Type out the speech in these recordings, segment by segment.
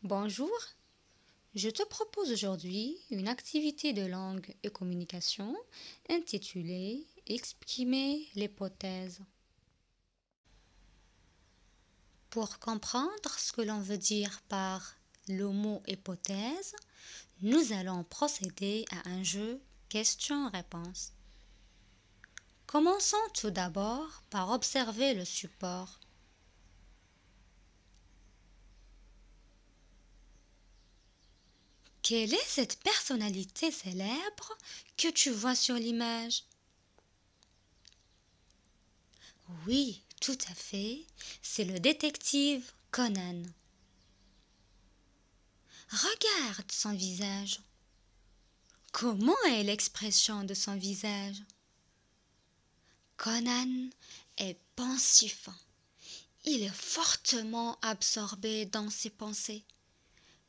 Bonjour, je te propose aujourd'hui une activité de langue et communication intitulée Exprimer l'hypothèse. Pour comprendre ce que l'on veut dire par le mot hypothèse, nous allons procéder à un jeu question-réponse. Commençons tout d'abord par observer le support. Quelle est cette personnalité célèbre que tu vois sur l'image? Oui, tout à fait, c'est le détective Conan. Regarde son visage. Comment est l'expression de son visage? Conan est pensif. Il est fortement absorbé dans ses pensées.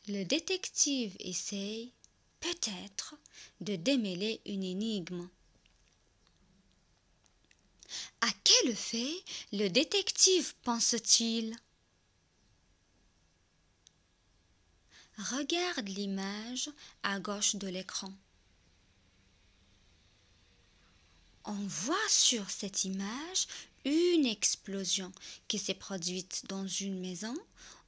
Le détective essaye, peut-être, de démêler une énigme. À quel fait le détective pense-t-il? Regarde l'image à gauche de l'écran. On voit sur cette image une explosion qui s'est produite dans une maison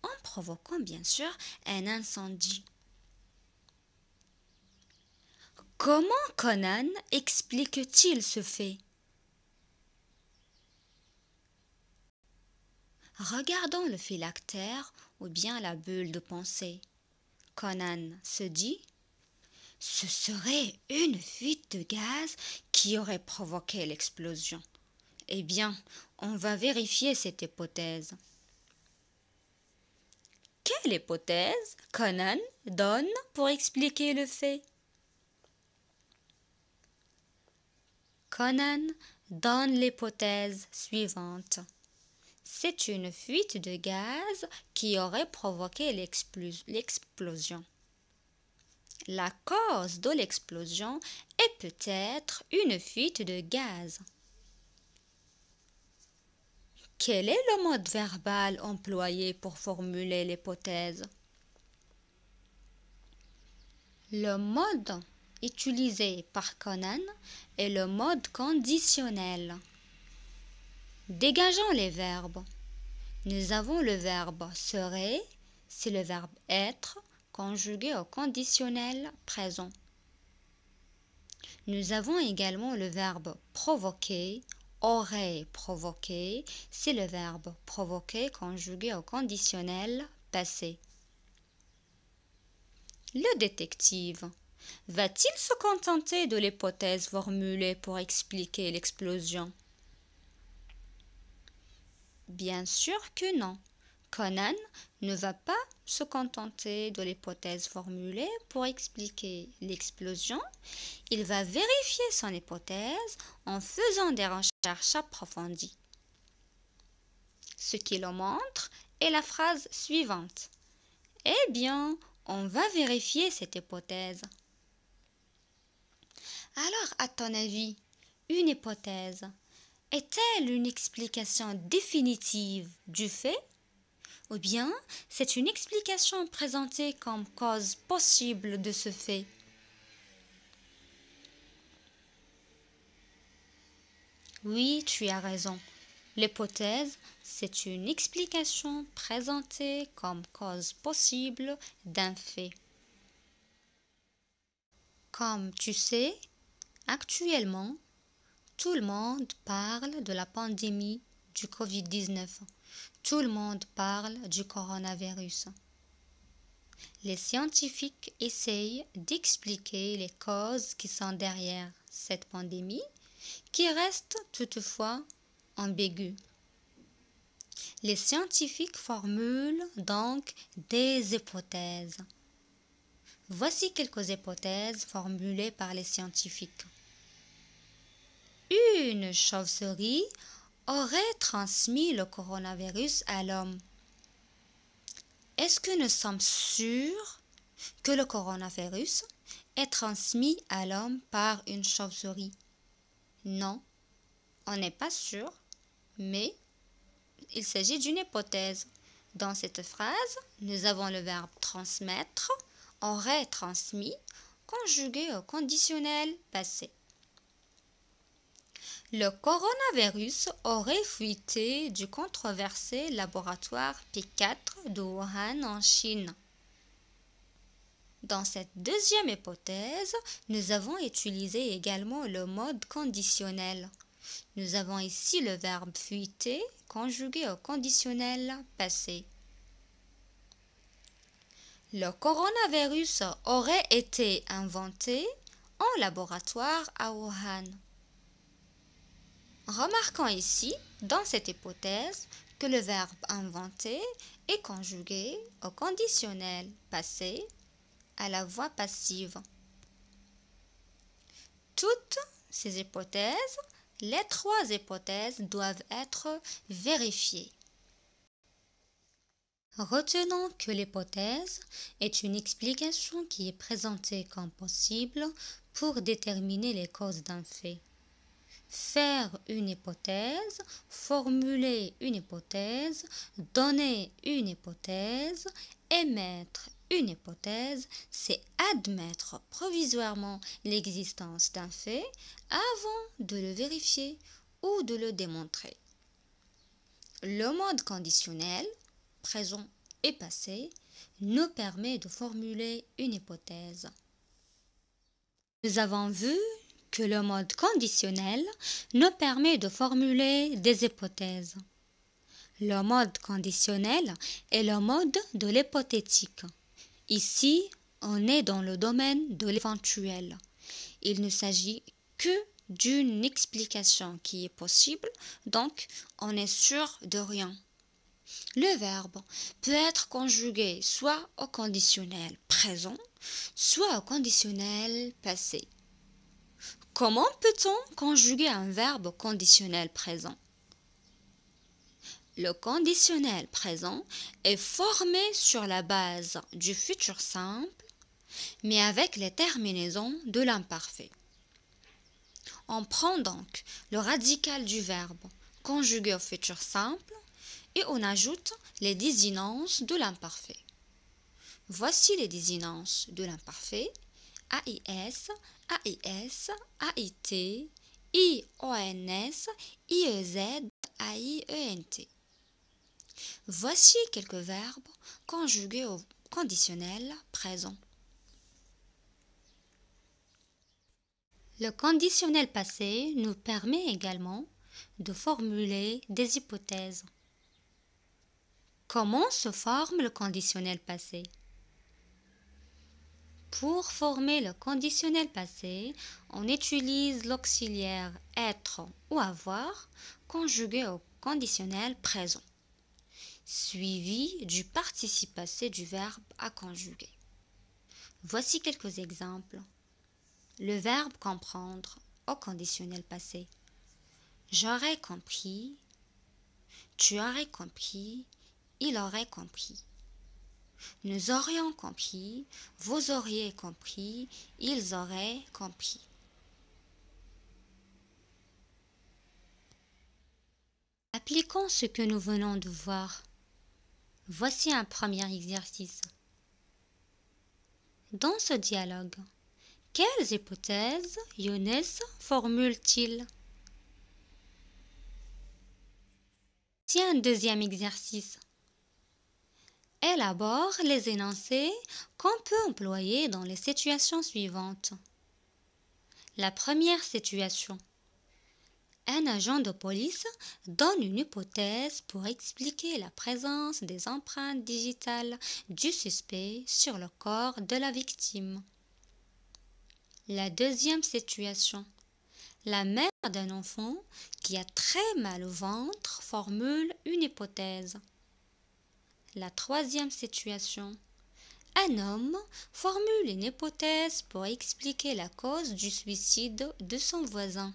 en provoquant bien sûr un incendie. Comment Conan explique-t-il ce fait? Regardons le phylactère ou bien la bulle de pensée. Conan se dit: ce serait une fuite de gaz qui aurait provoqué l'explosion. Eh bien, on va vérifier cette hypothèse. Quelle hypothèse Conan donne pour expliquer le fait? Conan donne l'hypothèse suivante. C'est une fuite de gaz qui aurait provoqué l'explosion. La cause de l'explosion est peut-être une fuite de gaz. Quel est le mode verbal employé pour formuler l'hypothèse? Le mode utilisé par Conan est le mode conditionnel. Dégageons les verbes. Nous avons le verbe serait, c'est le verbe être conjugué au conditionnel présent. Nous avons également le verbe provoquer, aurait provoqué, c'est le verbe provoquer conjugué au conditionnel passé. Le détective va-t-il se contenter de l'hypothèse formulée pour expliquer l'explosion? Bien sûr que non. Conan ne va pas se contenter de l'hypothèse formulée pour expliquer l'explosion. Il va vérifier son hypothèse en faisant des recherches approfondies. Ce qui le montre est la phrase suivante. Eh bien, on va vérifier cette hypothèse. Alors, à ton avis, une hypothèse est-elle une explication définitive du fait? Ou bien c'est une explication présentée comme cause possible de ce fait? Oui, tu as raison. L'hypothèse, c'est une explication présentée comme cause possible d'un fait. Comme tu sais, actuellement, tout le monde parle de la pandémie du Covid-19. Tout le monde parle du coronavirus. Les scientifiques essayent d'expliquer les causes qui sont derrière cette pandémie, qui reste toutefois ambiguë. Les scientifiques formulent donc des hypothèses. Voici quelques hypothèses formulées par les scientifiques. Une chauve-souris aurait transmis le coronavirus à l'homme. Est-ce que nous sommes sûrs que le coronavirus est transmis à l'homme par une chauve-souris? Non, on n'est pas sûr, mais il s'agit d'une hypothèse. Dans cette phrase, nous avons le verbe transmettre, aurait transmis, conjugué au conditionnel passé. Le coronavirus aurait fuité du controversé laboratoire P4 de Wuhan en Chine. Dans cette deuxième hypothèse, nous avons utilisé également le mode conditionnel. Nous avons ici le verbe fuiter conjugué au conditionnel passé. Le coronavirus aurait été inventé en laboratoire à Wuhan. Remarquons ici, dans cette hypothèse, que le verbe inventer est conjugué au conditionnel passé à la voix passive. Toutes ces hypothèses, les trois hypothèses doivent être vérifiées. Retenons que l'hypothèse est une explication qui est présentée comme possible pour déterminer les causes d'un fait. Faire une hypothèse, formuler une hypothèse, donner une hypothèse, émettre une hypothèse, c'est admettre provisoirement l'existence d'un fait avant de le vérifier ou de le démontrer. Le mode conditionnel, présent et passé, nous permet de formuler une hypothèse. Nous avons vu que le mode conditionnel nous permet de formuler des hypothèses. Le mode conditionnel est le mode de l'hypothétique. Ici, on est dans le domaine de l'éventuel. Il ne s'agit que d'une explication qui est possible, donc on est sûr de rien. Le verbe peut être conjugué soit au conditionnel présent, soit au conditionnel passé. Comment peut-on conjuguer un verbe au conditionnel présent? Le conditionnel présent est formé sur la base du futur simple, mais avec les terminaisons de l'imparfait. On prend donc le radical du verbe conjugué au futur simple et on ajoute les désinences de l'imparfait. Voici les désinences de l'imparfait: AIS, AIS, AIT, IONS, IEZ, AIENT. Voici quelques verbes conjugués au conditionnel présent. Le conditionnel passé nous permet également de formuler des hypothèses. Comment se forme le conditionnel passé? Pour former le conditionnel passé, on utilise l'auxiliaire être ou avoir conjugué au conditionnel présent, suivi du participe passé du verbe à conjuguer. Voici quelques exemples. Le verbe comprendre au conditionnel passé. J'aurais compris, tu aurais compris, il aurait compris. Nous aurions compris, vous auriez compris, ils auraient compris. Appliquons ce que nous venons de voir. Voici un premier exercice. Dans ce dialogue, quelles hypothèses Younes formule-t-il? Voici un deuxième exercice. Élabore les énoncés qu'on peut employer dans les situations suivantes. La première situation. Un agent de police donne une hypothèse pour expliquer la présence des empreintes digitales du suspect sur le corps de la victime. La deuxième situation. La mère d'un enfant qui a très mal au ventre formule une hypothèse. La troisième situation. Un homme formule une hypothèse pour expliquer la cause du suicide de son voisin.